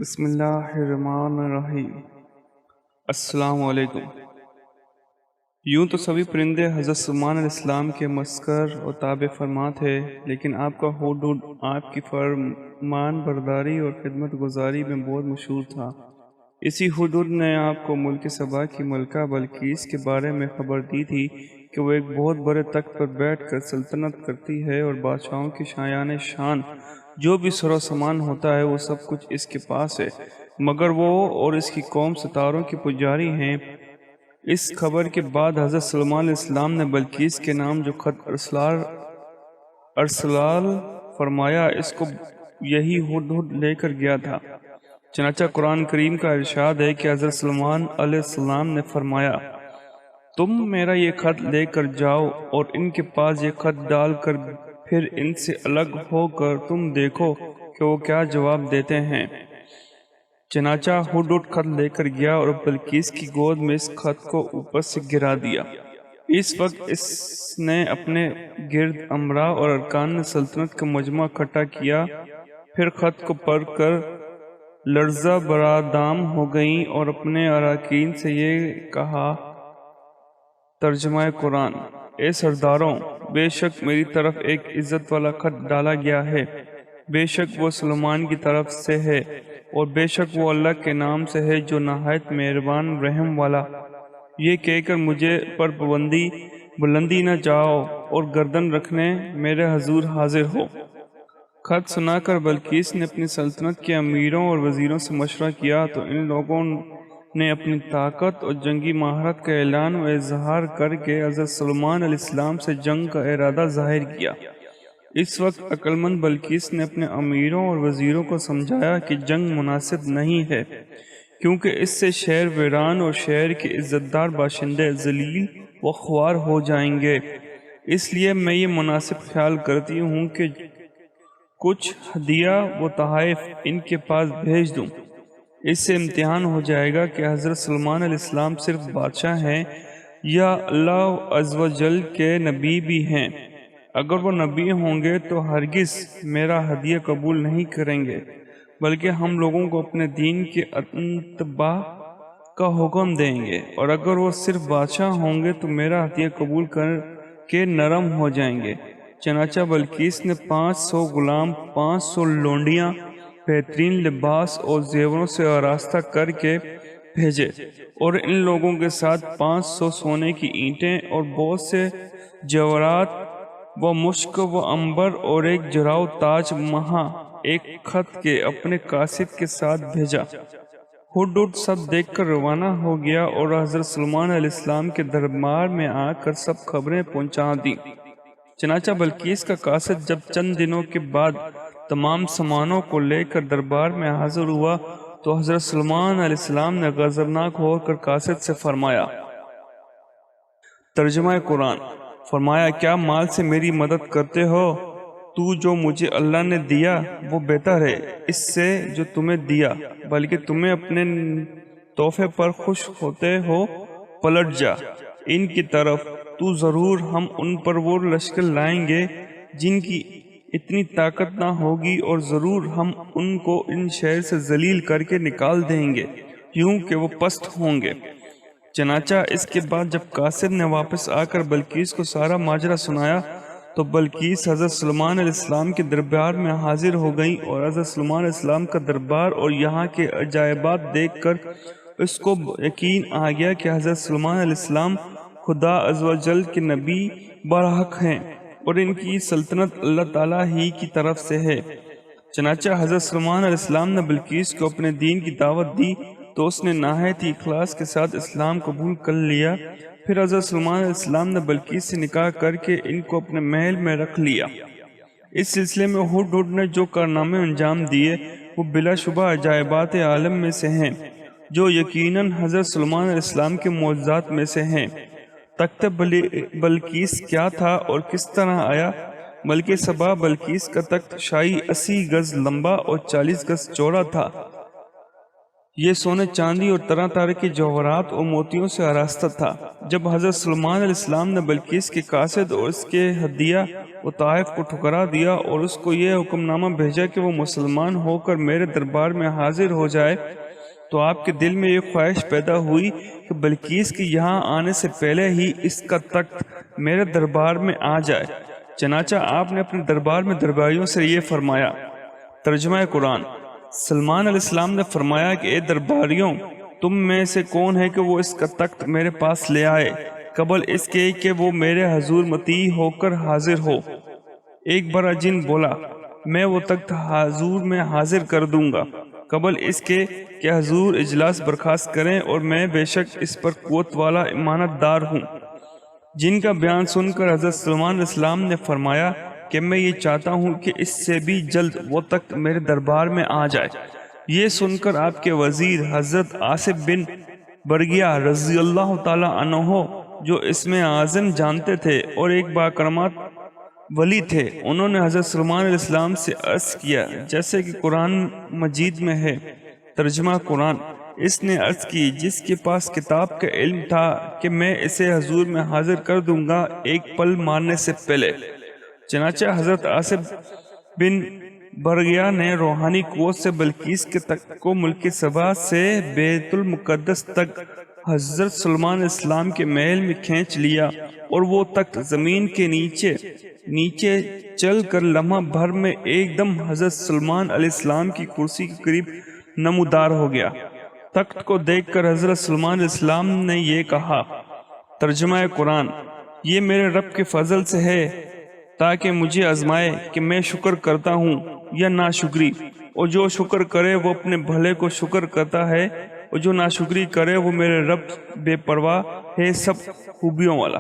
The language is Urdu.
بسم اللہ الرحمن الرحیم۔ السلام علیکم۔ یوں تو سبھی پرندے حضرت سلیمان علیہ السلام کے مسخر اور تابع فرما تھے، لیکن آپ کا ہڈہد آپ کی فرمان برداری اور خدمت گزاری میں بہت مشہور تھا۔ اسی ہڈہد نے آپ کو ملک سبا کی ملکہ بلقیس کے بارے میں خبر دی تھی کہ وہ ایک بہت بڑے تخت پر بیٹھ کر سلطنت کرتی ہے اور بادشاہوں کی شایان شان جو بھی سر و سامان ہوتا ہے وہ سب کچھ اس کے پاس ہے، مگر وہ اور اس کی قوم ستاروں کی پجاری ہیں۔ اس خبر کے بعد حضرت سلیمان علیہ السلام نے بلقیس کے نام جو خط ارسال فرمایا، اس کو یہی ہدہد لے کر گیا تھا۔ چنانچہ قرآن کریم کا ارشاد ہے کہ حضرت سلیمان علیہ السلام نے فرمایا، تم میرا یہ خط لے کر جاؤ اور ان کے پاس یہ خط ڈال کر پھر ان سے الگ ہو کر تم دیکھو کہ وہ کیا جواب دیتے ہیں۔ چنانچہ ہدہد خط لے کر گیا اور بلقیس کی گود میں اس خط کو اوپر سے گرا دیا۔ اس وقت اس نے اپنے گرد امراء اور ارکان سلطنت کا مجمع اکٹھا کیا، پھر خط کو پڑھ کر لرزہ برآدم ہو گئیں اور اپنے اراکین سے یہ کہا، ترجمہ قرآن: اے سرداروں، بے شک میری طرف ایک عزت والا خط ڈالا گیا ہے، بے شک وہ سلیمان کی طرف سے ہے اور بے شک وہ اللہ کے نام سے ہے جو نہایت مہربان رحم والا۔ یہ کہہ کر مجھے پر بلندی نہ جاؤ اور گردن رکھنے میرے حضور حاضر ہو۔ خط سنا کر بلقیس نے اپنی سلطنت کے امیروں اور وزیروں سے مشورہ کیا تو ان لوگوں نے اپنی طاقت اور جنگی مہارت کا اعلان و اظہار کر کے حضرت سلیمان علیہ السلام سے جنگ کا ارادہ ظاہر کیا۔ اس وقت عقل مند بلقیس نے اپنے امیروں اور وزیروں کو سمجھایا کہ جنگ مناسب نہیں ہے، کیونکہ اس سے شہر ویران اور شہر کے عزت دار باشندے ذلیل و خوار ہو جائیں گے۔ اس لیے میں یہ مناسب خیال کرتی ہوں کہ کچھ ہدیہ و تحائف ان کے پاس بھیج دوں۔ اس سے امتحان ہو جائے گا کہ حضرت سلیمان علیہ السلام صرف بادشاہ ہیں یا اللہ عز و جل کے نبی بھی ہیں۔ اگر وہ نبی ہوں گے تو ہرگز میرا ہدیہ قبول نہیں کریں گے، بلکہ ہم لوگوں کو اپنے دین کے اتباع کا حکم دیں گے، اور اگر وہ صرف بادشاہ ہوں گے تو میرا ہدیہ قبول کر کے نرم ہو جائیں گے۔ چنانچہ بلقیس نے 500 غلام، 500 لونڈیاں، بہترین لباس اور زیوروں سے آراستہ کر کے بھیجے، اور ان لوگوں کے ساتھ 500 سونے کی اینٹیں اور بہت سے جواہرات و مشک و عنبر اور ایک جراؤ تاج مہا ایک خط کے اپنے قاصد کے ساتھ بھیجا۔ ہدہد سب دیکھ کر روانہ ہو گیا اور حضرت سلیمان علیہ السلام کے دربار میں آ کر سب خبریں پہنچا دیں۔ چنانچہ بلقیس کا قاصد جب چند دنوں کے بعد تمام سامانوں کو لے کر دربار میں حاضر ہوا تو حضرت سلیمان علیہ السلام نے غضبناک ہو کر قاصد سے فرمایا، ترجمہ قرآن: فرمایا، کیا مال سے میری مدد کرتے ہو؟ تو جو مجھے اللہ نے دیا وہ بہتر ہے اس سے جو تمہیں دیا، بلکہ تمہیں اپنے تحفے پر خوش ہوتے ہو۔ پلٹ جا ان کی طرف، تو ضرور ہم ان پر وہ لشکر لائیں گے جن کی اتنی طاقت نہ ہوگی، اور ضرور ہم ان کو ان شہر سے ذلیل کر کے نکال دیں گے یوں کہ وہ پست ہوں گے۔ چنانچہ اس کے بعد جب قاصد نے واپس آ کر بلقیس کو سارا ماجرا سنایا تو بلقیس حضرت سلیمان علیہ السلام کے دربار میں حاضر ہو گئیں، اور حضرت سلیمان علیہ السلام کا دربار اور یہاں کے عجائبات دیکھ کر اس کو یقین آ گیا کہ حضرت سلیمان علیہ السلام خدا عز و جل کے نبی برحق ہیں اور ان کی سلطنت اللہ تعالیٰ ہی کی طرف سے ہے۔ چنانچہ حضرت سلیمان علیہ السلام نے بلقیس کو اپنے دین کی دعوت دی تو اس نے نہایت ہی اخلاص کے ساتھ اسلام قبول کر لیا۔ پھر حضرت سلیمان علیہ السلام نے بلقیس سے نکاح کر کے ان کو اپنے محل میں رکھ لیا۔ اس سلسلے میں ہدہد نے جو کارنامے انجام دیے وہ بلا شبہ عجائبات عالم میں سے ہیں، جو یقیناً حضرت سلیمان علیہ السلام کے معجزات میں سے ہیں۔ تخت بلقیس کیا تھا اور کس طرح آیا؟ ملکہ سبا بلقیس کا تخت شاہی 80 گز لمبا اور 40 گز چوڑا تھا۔ یہ سونے چاندی اور طرح طرح کے جوہرات اور موتیوں سے آراستہ تھا۔ جب حضرت سلیمان علیہ السلام نے بلقیس کے قاصد اور اس کے ہدیہ و طائف کو ٹھکرا دیا اور اس کو یہ حکم نامہ بھیجا کہ وہ مسلمان ہو کر میرے دربار میں حاضر ہو جائے، تو آپ کے دل میں یہ خواہش پیدا ہوئی کہ بلقیس کے یہاں آنے سے پہلے ہی اس کا تخت میرے دربار میں آ جائے۔ چنانچہ آپ نے اپنے دربار میں درباریوں سے یہ فرمایا۔ ترجمہ قرآن۔ سلیمان علیہ السلام نے فرمایا کہ اے درباریوں، تم میں سے کون ہے کہ وہ اس کا تخت میرے پاس لے آئے قبل اس کے کہ وہ میرے حضور مطیع ہو کر حاضر ہو۔ ایک بڑا جن بولا، میں وہ تخت حضور میں حاضر کر دوں گا قبل اس کے کہ حضور اجلاس برخاست کریں، اور میں بے شک اس پر قوت والا امانت دار ہوں۔ جن کا بیان سن کر حضرت سلیمان علیہ السلام نے فرمایا کہ میں یہ چاہتا ہوں کہ اس سے بھی جلد وہ تخت میرے دربار میں آ جائے۔ یہ سن کر آپ کے وزیر حضرت آصف بن برگیا رضی اللہ تعالی عنہ، جو اس میں اعظم جانتے تھے اور ایک باکرامت ولی تھے، انہوں نے حضرت سلیمان علیہ السلام سے عرض کیا جیسے کہ قرآن مجید میں ہے۔ ترجمہ قرآن۔ اس نے عرض کی جس کے پاس کتاب کا علم تھا کہ میں اسے حضور میں حاضر کر دوں گا ایک پل مارنے سے پہلے۔ چنانچہ حضرت آصف بن برگیا نے روحانی قوت سے بلقیس کے تخت کو ملک سبا سے بیت المقدس تک حضرت سلیمان علیہ السلام کے محل میں کھینچ لیا، اور وہ تخت زمین کے نیچے چل کر لمحہ بھر میں ایک دم حضرت سلیمان علیہ السلام کی کرسی کے قریب نمودار ہو گیا۔ تخت کو دیکھ کر حضرت سلیمان علیہ السلام نے یہ کہا۔ ترجمہ قرآن۔ یہ میرے رب کے فضل سے ہے تاکہ مجھے آزمائے کہ میں شکر کرتا ہوں یا ناشکری، اور جو شکر کرے وہ اپنے بھلے کو شکر کرتا ہے، اور جو ناشکری کرے وہ میرے رب بے پرواہ ہے سب خوبیوں والا۔